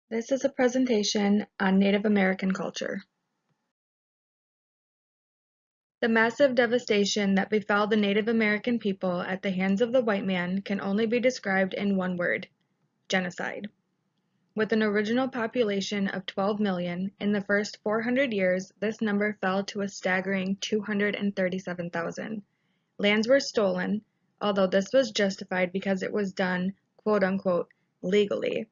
This is a presentation on Native American culture. The massive devastation that befell the Native American people at the hands of the white man can only be described in one word: genocide. With an original population of 12 million, in the first 400 years, this number fell to a staggering 237,000. Lands were stolen, although this was justified because it was done, quote-unquote, legally.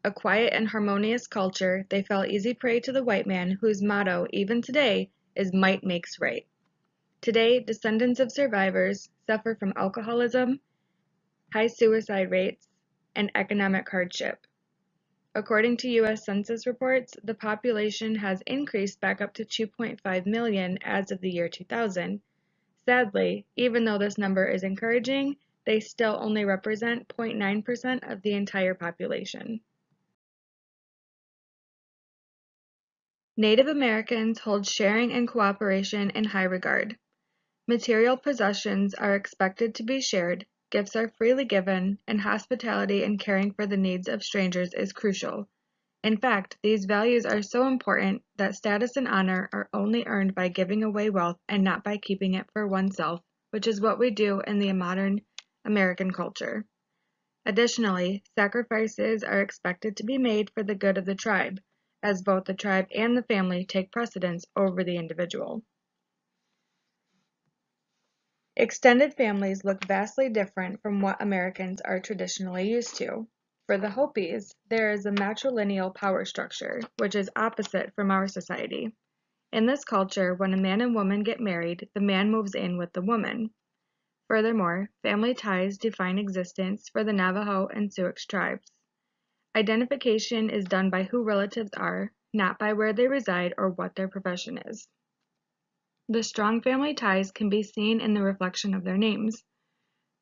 A quiet and harmonious culture, they fell easy prey to the white man whose motto, even today, is might makes right. Today, descendants of survivors suffer from alcoholism, high suicide rates, and economic hardship. According to U.S. Census reports, the population has increased back up to 2.5 million as of the year 2000. Sadly, even though this number is encouraging, they still only represent 0.9% of the entire population. Native Americans hold sharing and cooperation in high regard. Material possessions are expected to be shared, gifts are freely given, and hospitality and caring for the needs of strangers is crucial. In fact, these values are so important that status and honor are only earned by giving away wealth and not by keeping it for oneself, which is what we do in the modern American culture. Additionally, sacrifices are expected to be made for the good of the tribe, as both the tribe and the family take precedence over the individual. Extended families look vastly different from what Americans are traditionally used to. For the Hopis, there is a matrilineal power structure, which is opposite from our society. In this culture, when a man and woman get married, the man moves in with the woman. Furthermore, family ties define existence for the Navajo and Sioux tribes. Identification is done by who relatives are, not by where they reside or what their profession is. The strong family ties can be seen in the reflection of their names.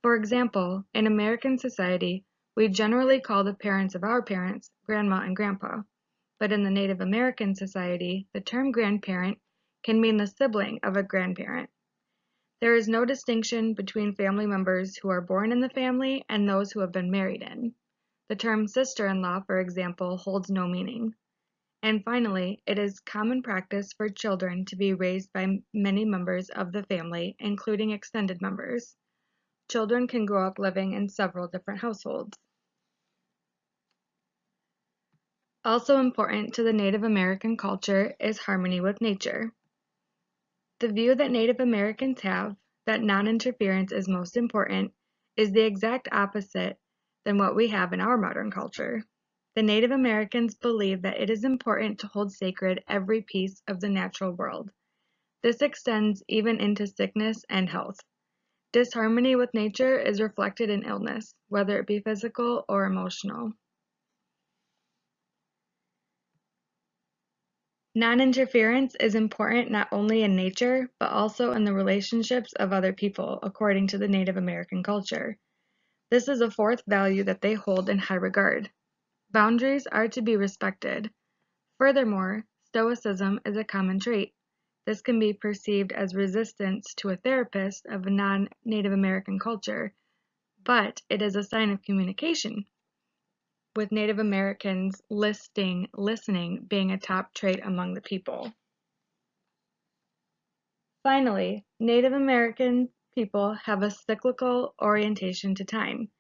For example, in American society, we generally call the parents of our parents grandma and grandpa, but in the Native American society, the term grandparent can mean the sibling of a grandparent. There is no distinction between family members who are born in the family and those who have been married in. The term sister-in-law, for example, holds no meaning. And finally, it is common practice for children to be raised by many members of the family, including extended members. Children can grow up living in several different households. Also important to the Native American culture is harmony with nature. The view that Native Americans have, that non-interference is most important, is the exact opposite than what we have in our modern culture. The Native Americans believe that it is important to hold sacred every piece of the natural world. This extends even into sickness and health. Disharmony with nature is reflected in illness, whether it be physical or emotional. Non-interference is important not only in nature, but also in the relationships of other people, according to the Native American culture. This is a fourth value that they hold in high regard. Boundaries are to be respected. Furthermore, stoicism is a common trait. This can be perceived as resistance to a therapist of a non-Native American culture, but it is a sign of communication, with Native Americans listening being a top trait among the people. Finally, Native American people have a cyclical orientation to time,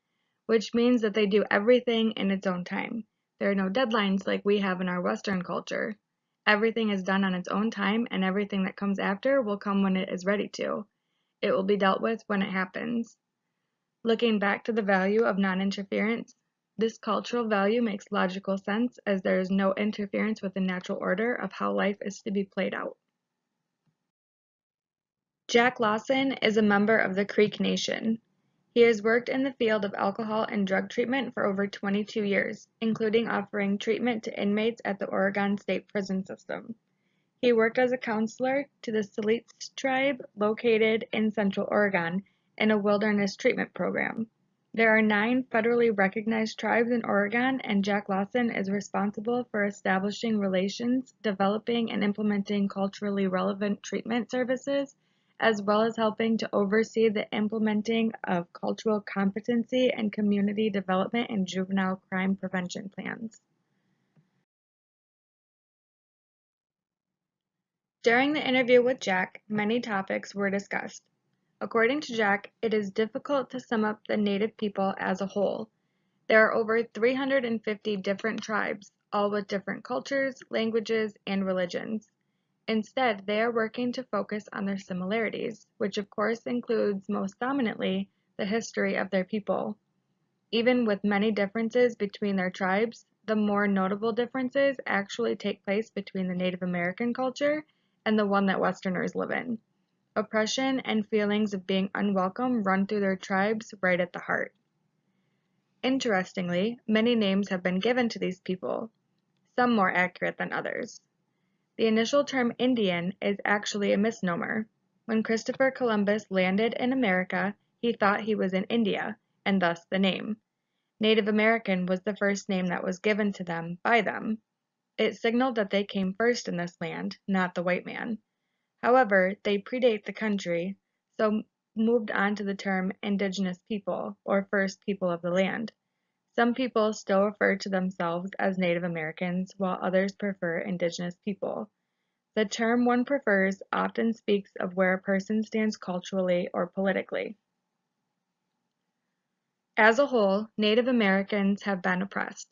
which means that they do everything in its own time. There are no deadlines like we have in our Western culture. Everything is done on its own time, and everything that comes after will come when it is ready to. It will be dealt with when it happens. Looking back to the value of non-interference, this cultural value makes logical sense as there is no interference with the natural order of how life is to be played out. Jack Lawson is a member of the Creek Nation. He has worked in the field of alcohol and drug treatment for over 22 years, including offering treatment to inmates at the Oregon State Prison System. He worked as a counselor to the Siletz tribe located in Central Oregon in a wilderness treatment program. There are 9 federally recognized tribes in Oregon, and Jack Lawson is responsible for establishing relations, developing and implementing culturally relevant treatment services, as well as helping to oversee the implementing of cultural competency and community development and juvenile crime prevention plans. During the interview with Jack, many topics were discussed. According to Jack, it is difficult to sum up the Native people as a whole. There are over 350 different tribes, all with different cultures, languages, and religions. Instead, they are working to focus on their similarities, which of course includes most dominantly the history of their people. Even with many differences between their tribes, the more notable differences actually take place between the Native American culture and the one that Westerners live in. Oppression and feelings of being unwelcome run through their tribes right at the heart. Interestingly, many names have been given to these people, some more accurate than others. The initial term Indian is actually a misnomer. When Christopher Columbus landed in America, he thought he was in India, and thus the name. Native American was the first name that was given to them by them. It signaled that they came first in this land, not the white man. However, they predate the country, so moved on to the term indigenous people, or first people of the land. Some people still refer to themselves as Native Americans, while others prefer indigenous people. The term one prefers often speaks of where a person stands culturally or politically. As a whole, Native Americans have been oppressed.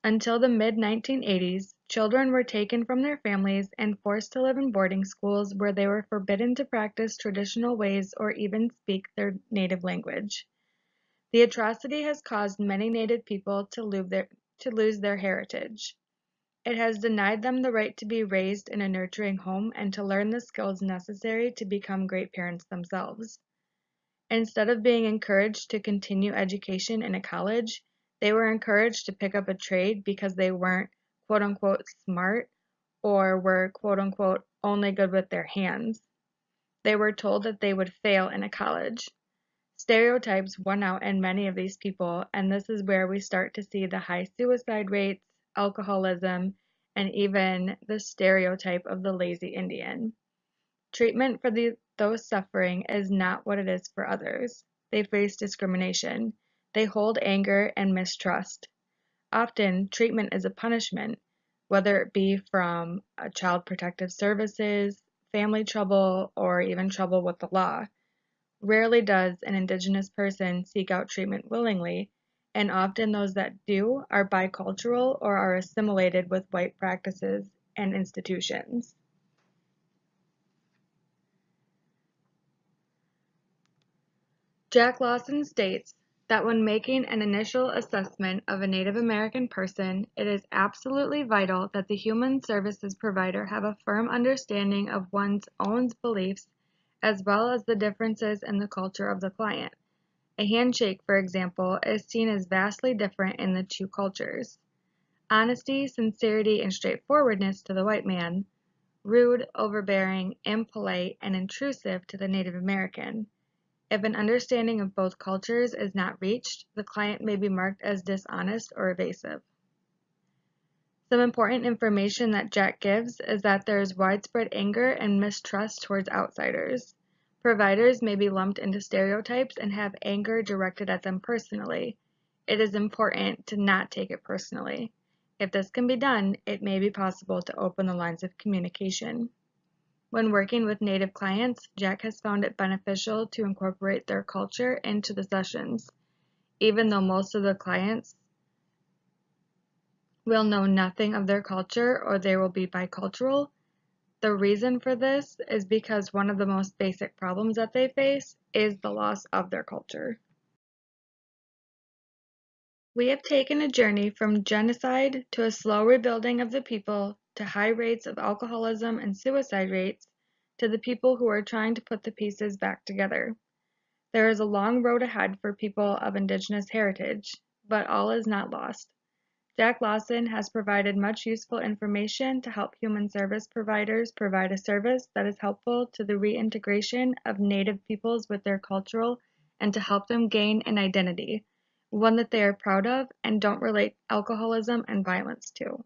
Until the mid-1980s, children were taken from their families and forced to live in boarding schools where they were forbidden to practice traditional ways or even speak their native language. The atrocity has caused many Native people to lose their heritage. It has denied them the right to be raised in a nurturing home and to learn the skills necessary to become great parents themselves. Instead of being encouraged to continue education in a college, they were encouraged to pick up a trade because they weren't quote unquote smart or were quote unquote only good with their hands. They were told that they would fail in a college. Stereotypes won out in many of these people, and this is where we start to see the high suicide rates, alcoholism, and even the stereotype of the lazy Indian. Treatment for those suffering is not what it is for others. They face discrimination. They hold anger and mistrust. Often, treatment is a punishment, whether it be from Child Protective Services, family trouble, or even trouble with the law. Rarely does an Indigenous person seek out treatment willingly, and often those that do are bicultural or are assimilated with white practices and institutions. Jack Lawson states that when making an initial assessment of a Native American person, it is absolutely vital that the human services provider have a firm understanding of one's own beliefs as well as the differences in the culture of the client. A handshake, for example, is seen as vastly different in the two cultures. Honesty, sincerity, and straightforwardness to the white man, rude, overbearing, impolite, and intrusive to the Native American. If an understanding of both cultures is not reached, the client may be marked as dishonest or evasive. Some important information that Jack gives is that there is widespread anger and mistrust towards outsiders. Providers may be lumped into stereotypes and have anger directed at them personally. It is important to not take it personally. If this can be done, it may be possible to open the lines of communication. When working with Native clients, Jack has found it beneficial to incorporate their culture into the sessions. Even though most of the clients will know nothing of their culture or they will be bicultural, the reason for this is because one of the most basic problems that they face is the loss of their culture. We have taken a journey from genocide to a slow rebuilding of the people to high rates of alcoholism and suicide rates to the people who are trying to put the pieces back together. There is a long road ahead for people of Indigenous heritage, but all is not lost. Jack Lawson has provided much useful information to help human service providers provide a service that is helpful to the reintegration of Native peoples with their cultural and to help them gain an identity, one that they are proud of and don't relate alcoholism and violence to.